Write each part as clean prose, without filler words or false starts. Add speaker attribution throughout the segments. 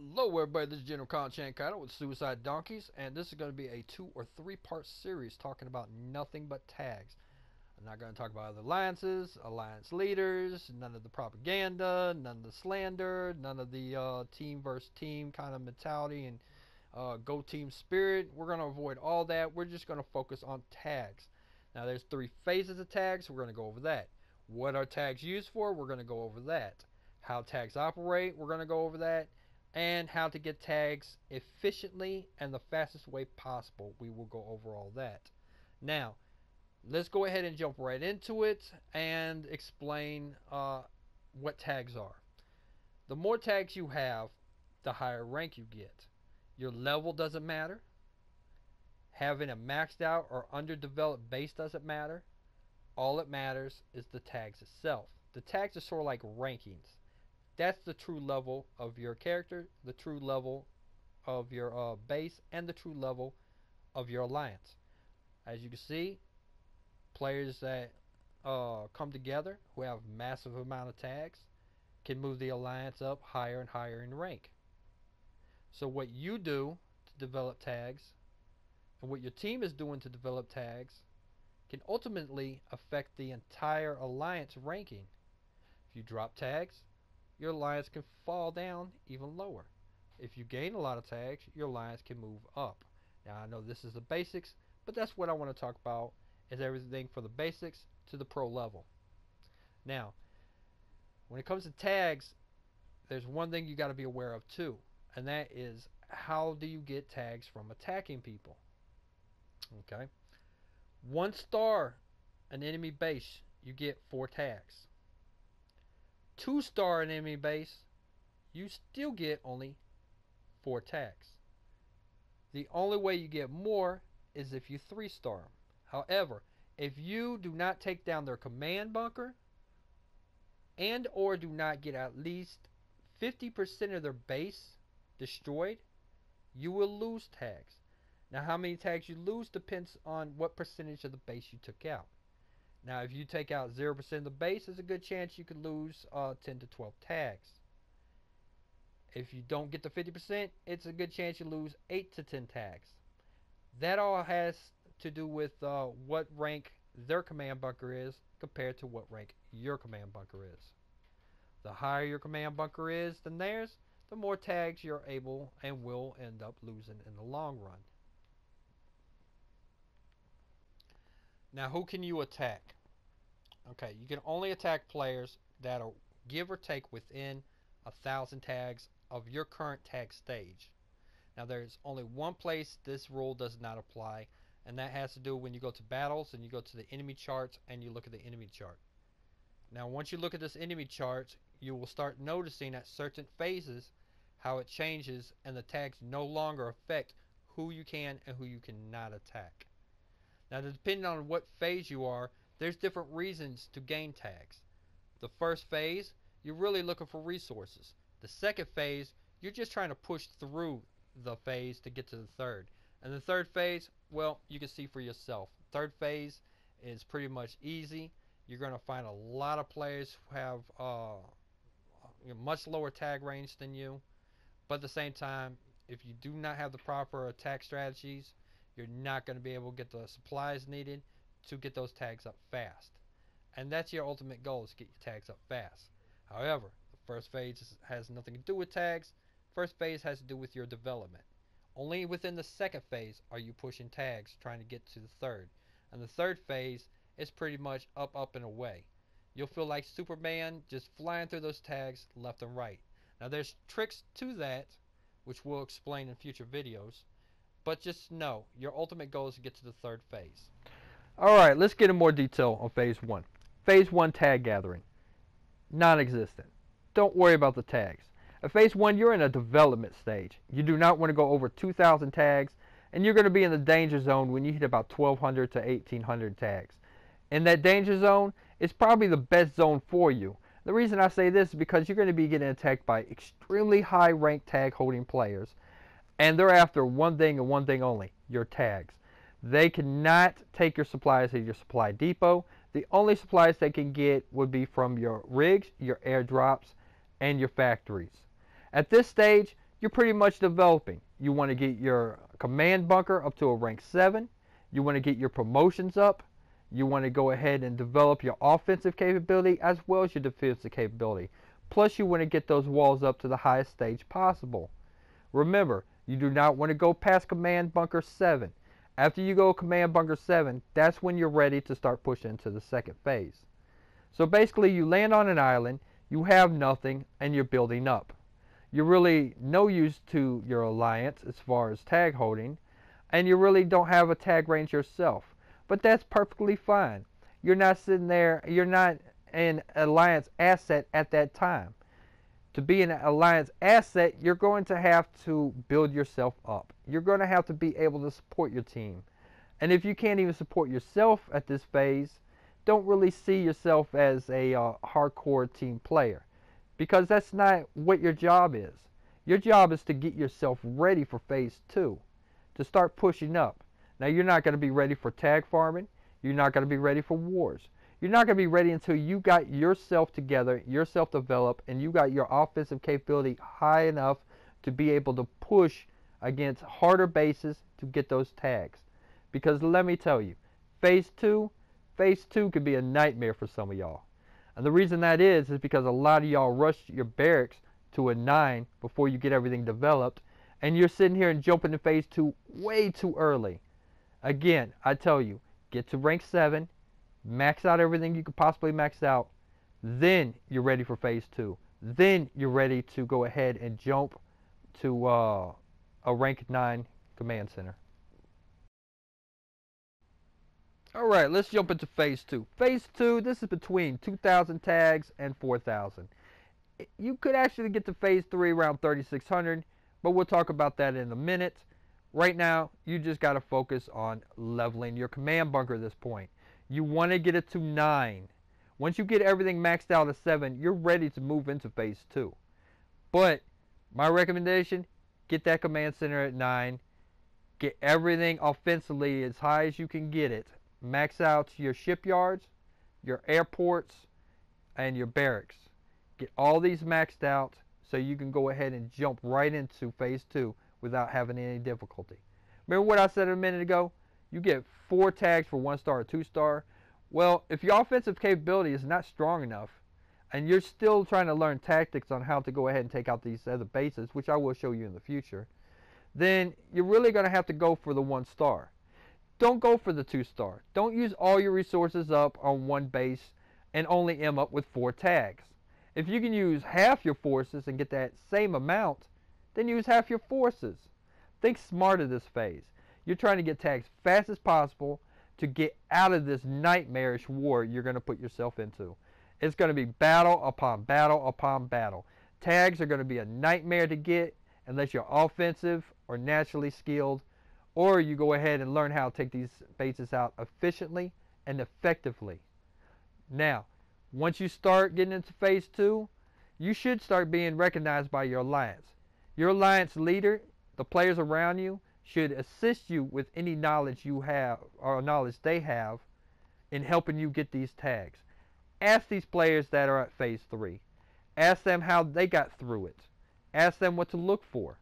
Speaker 1: Hello everybody, this is General Content Kaido with Suicide Donkeys, and this is going to be a 2 or 3 part series talking about nothing but tags. I'm not going to talk about other alliances, alliance leaders, none of the propaganda, none of the slander, none of the team versus team kind of mentality and go team spirit. We're going to avoid all that. We're just going to focus on tags. Now there's 3 phases of tags, so we're going to go over that. What are tags used for? We're going to go over that. How tags operate, we're going to go over that. And how to get tags efficiently and the fastest way possible. We will go over all that. Now, let's go ahead and jump right into it and explain what tags are. The more tags you have, the higher rank you get. Your level doesn't matter. Having a maxed out or underdeveloped base doesn't matter. All that matters is the tags itself. The tags are sort of like rankings. That's the true level of your character, the true level of your base, and the true level of your alliance. As you can see, players that come together who have massive amount of tags can move the alliance up higher and higher in rank. So what you do to develop tags and what your team is doing to develop tags can ultimately affect the entire alliance ranking. If you drop tags, your alliance can fall down even lower. If you gain a lot of tags, your alliance can move up. Now I know this is the basics, but that's what I want to talk about, is everything from the basics to the pro level. Now, when it comes to tags, there's one thing you got to be aware of too, and that is how do you get tags from attacking people. Okay, 1 star an enemy base, you get 4 tags. 2 star an enemy base, you still get only 4 tags. The only way you get more is if you 3 star them. However, if you do not take down their command bunker and or do not get at least 50% of their base destroyed, you will lose tags. Now how many tags you lose depends on what percentage of the base you took out. Now, if you take out 0% of the base, there's a good chance you could lose 10 to 12 tags. If you don't get the 50%, it's a good chance you lose 8 to 10 tags. That all has to do with what rank their command bunker is compared to what rank your command bunker is. The higher your command bunker is than theirs, the more tags you're able and will end up losing in the long run. Now, who can you attack? Okay, you can only attack players that are give or take within 1,000 tags of your current tag stage. Now, there's only one place this rule does not apply, and that has to do when you go to battles and you go to the enemy charts and you look at the enemy chart. Now, once you look at this enemy chart, you will start noticing at certain phases how it changes and the tags no longer affect who you can and who you cannot attack. Now, depending on what phase you are, there's different reasons to gain tags. The first phase, you're really looking for resources. The second phase, you're just trying to push through the phase to get to the third. And the third phase, well, you can see for yourself. Third phase is pretty much easy. You're going to find a lot of players who have much lower tag range than you. But at the same time, if you do not have the proper attack strategies, you're not going to be able to get the supplies needed to get those tags up fast. And that's your ultimate goal, is to get your tags up fast. However, the first phase has nothing to do with tags. First phase has to do with your development. Only within the second phase are you pushing tags, trying to get to the third. And the third phase is pretty much up, up, and away. You'll feel like Superman just flying through those tags left and right. Now there's tricks to that, which we'll explain in future videos. But just know, your ultimate goal is to get to the third phase. Alright, let's get in more detail on phase 1. Phase 1 tag gathering. Non-existent. Don't worry about the tags. At phase 1, you're in a development stage. You do not want to go over 2,000 tags, and you're going to be in the danger zone when you hit about 1,200 to 1,800 tags. In that danger zone, it's probably the best zone for you. The reason I say this is because you're going to be getting attacked by extremely high ranked tag holding players, and they're after one thing and one thing only, your tags. They cannot take your supplies at your supply depot. The only supplies they can get would be from your rigs, your airdrops, and your factories. At this stage, you're pretty much developing. You want to get your command bunker up to a rank 7. You want to get your promotions up. You want to go ahead and develop your offensive capability as well as your defensive capability. Plus, you want to get those walls up to the highest stage possible. Remember, you do not want to go past command bunker 7. After you go command bunker 7, that's when you're ready to start pushing into the second phase. So basically, you land on an island, you have nothing, and you're building up. You're really no use to your alliance as far as tag holding, and you really don't have a tag range yourself. But that's perfectly fine. You're not sitting there, you're not an alliance asset at that time. To be an alliance asset, you're going to have to build yourself up. You're going to have to be able to support your team. And if you can't even support yourself at this phase, don't really see yourself as a hardcore team player, because that's not what your job is. Your job is to get yourself ready for phase 2, to start pushing up. Now, you're not going to be ready for tag farming. You're not going to be ready for wars. You're not going to be ready until you got yourself together, yourself developed, and you got your offensive capability high enough to be able to push against harder bases to get those tags. Because let me tell you, phase 2 could be a nightmare for some of y'all. And the reason that is because a lot of y'all rush your barracks to a 9 before you get everything developed, and you're sitting here and jumping to phase 2 way too early. Again, I tell you, get to rank 7, max out everything you could possibly max out, then you're ready for phase 2. Then you're ready to go ahead and jump to a rank 9 command center. Alright, let's jump into phase 2. Phase 2, this is between 2,000 tags and 4,000. You could actually get to phase 3 around 3,600, but we'll talk about that in a minute. Right now, you just got to focus on leveling your command bunker at this point. You want to get it to 9. Once you get everything maxed out at 7, you're ready to move into phase 2. But my recommendation, get that command center at 9. Get everything offensively as high as you can get it. Max out your shipyards, your airports, and your barracks. Get all these maxed out so you can go ahead and jump right into phase 2 without having any difficulty. Remember what I said a minute ago? You get 4 tags for 1 star or 2 star. Well, if your offensive capability is not strong enough, and you're still trying to learn tactics on how to go ahead and take out these other bases, which I will show you in the future, then you're really going to have to go for the 1 star. Don't go for the 2 star. Don't use all your resources up on one base and only end up with 4 tags. If you can use half your forces and get that same amount, then use half your forces. Think smart of this phase. You're trying to get tags fast as possible to get out of this nightmarish war you're going to put yourself into. It's going to be battle upon battle upon battle. Tags are going to be a nightmare to get unless you're offensive or naturally skilled, or you go ahead and learn how to take these bases out efficiently and effectively. Now, once you start getting into phase 2, you should start being recognized by your alliance. Your alliance leader, the players around you, should assist you with any knowledge you have or knowledge they have in helping you get these tags. Ask these players that are at phase 3. Ask them how they got through it. Ask them what to look for.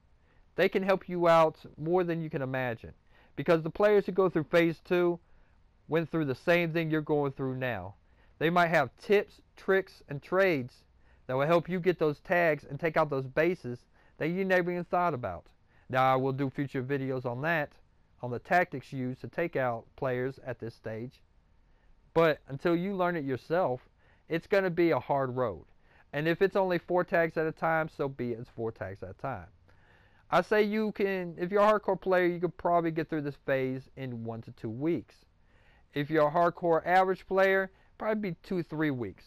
Speaker 1: They can help you out more than you can imagine, because the players who go through phase 2 went through the same thing you're going through now. They might have tips, tricks, and trades that will help you get those tags and take out those bases that you never even thought about. Now, I will do future videos on that, on the tactics used to take out players at this stage. But until you learn it yourself, it's going to be a hard road. And if it's only 4 tags at a time, so be it. It's 4 tags at a time. I say you can, if you're a hardcore player, you could probably get through this phase in 1 to 2 weeks. If you're a hardcore average player, probably be 2-3 weeks.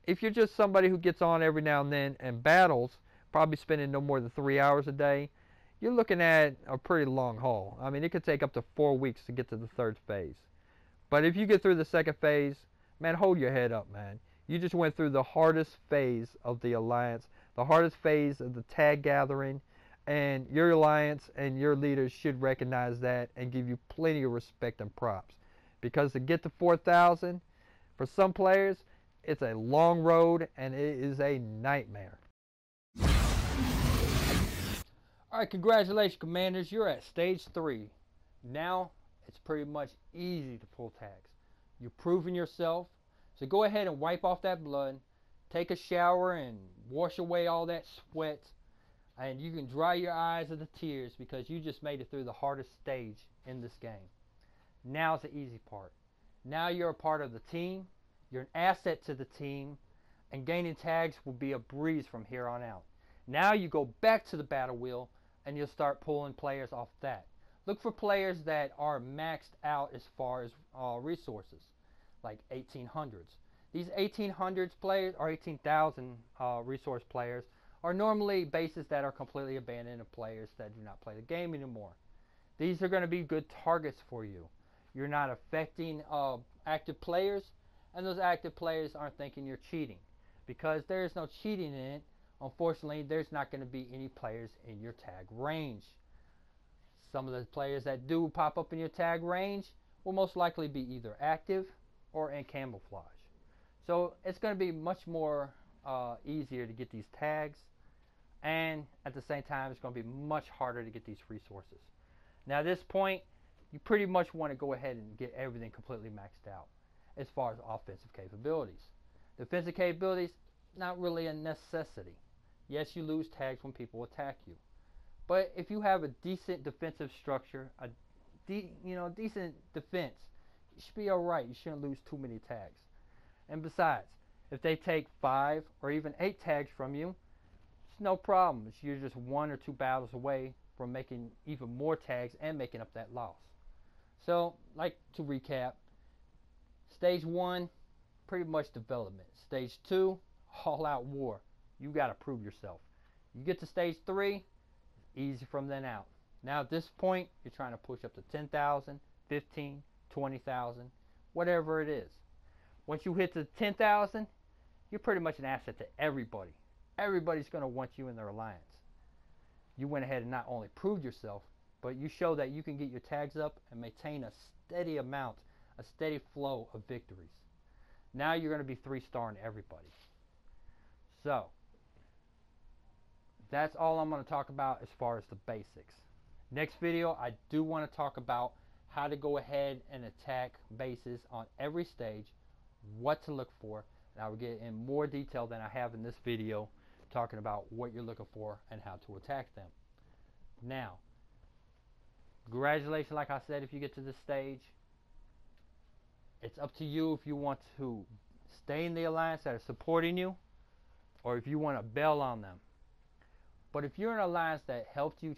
Speaker 1: If you're just somebody who gets on every now and then and battles, probably spending no more than 3 hours a day, you're looking at a pretty long haul. I mean, it could take up to 4 weeks to get to the 3rd phase. But if you get through the 2nd phase, man, hold your head up, man. You just went through the hardest phase of the alliance, the hardest phase of the tag gathering, and your alliance and your leaders should recognize that and give you plenty of respect and props. Because to get to 4,000, for some players, it's a long road and it is a nightmare. Alright, congratulations, Commanders. You're at stage 3. Now, it's pretty much easy to pull tags. You've proven yourself. So go ahead and wipe off that blood. Take a shower and wash away all that sweat. And you can dry your eyes of the tears because you just made it through the hardest stage in this game. Now's the easy part. Now you're a part of the team. You're an asset to the team. And gaining tags will be a breeze from here on out. Now you go back to the battle wheel and you'll start pulling players off that. Look for players that are maxed out as far as resources, like 1800s. These 1800s players, or 18,000 resource players, are normally bases that are completely abandoned of players that do not play the game anymore. These are going to be good targets for you. You're not affecting active players, and those active players aren't thinking you're cheating. Because there is no cheating in it, unfortunately, there's not going to be any players in your tag range. Some of the players that do pop up in your tag range will most likely be either active or in camouflage. So it's going to be much more easier to get these tags, and at the same time it's going to be much harder to get these resources. Now at this point, you pretty much want to go ahead and get everything completely maxed out as far as offensive capabilities. Defensive capabilities, not really a necessity. Yes, you lose tags when people attack you. But if you have a decent defensive structure, a decent defense, you should be alright. You shouldn't lose too many tags. And besides, if they take 5 or even 8 tags from you, it's no problem. You're just 1 or 2 battles away from making even more tags and making up that loss. So, like to recap, stage 1, pretty much development. Stage 2, all out war. You got to prove yourself. You get to stage 3, easy from then out. Now at this point, you're trying to push up to 10,000, 15, 20,000, whatever it is. Once you hit the 10,000, you're pretty much an asset to everybody. Everybody's going to want you in their alliance. You went ahead and not only proved yourself, but you show that you can get your tags up and maintain a steady amount, a steady flow of victories. Now you're going to be 3-starring everybody. So, that's all I'm going to talk about as far as the basics. Next video, I do want to talk about how to go ahead and attack bases on every stage, what to look for, and I will get in more detail than I have in this video, talking about what you're looking for and how to attack them. Now, congratulations, like I said, if you get to this stage. It's up to you if you want to stay in the alliance that are supporting you, or if you want to bail on them. But if you're in an alliance that helped you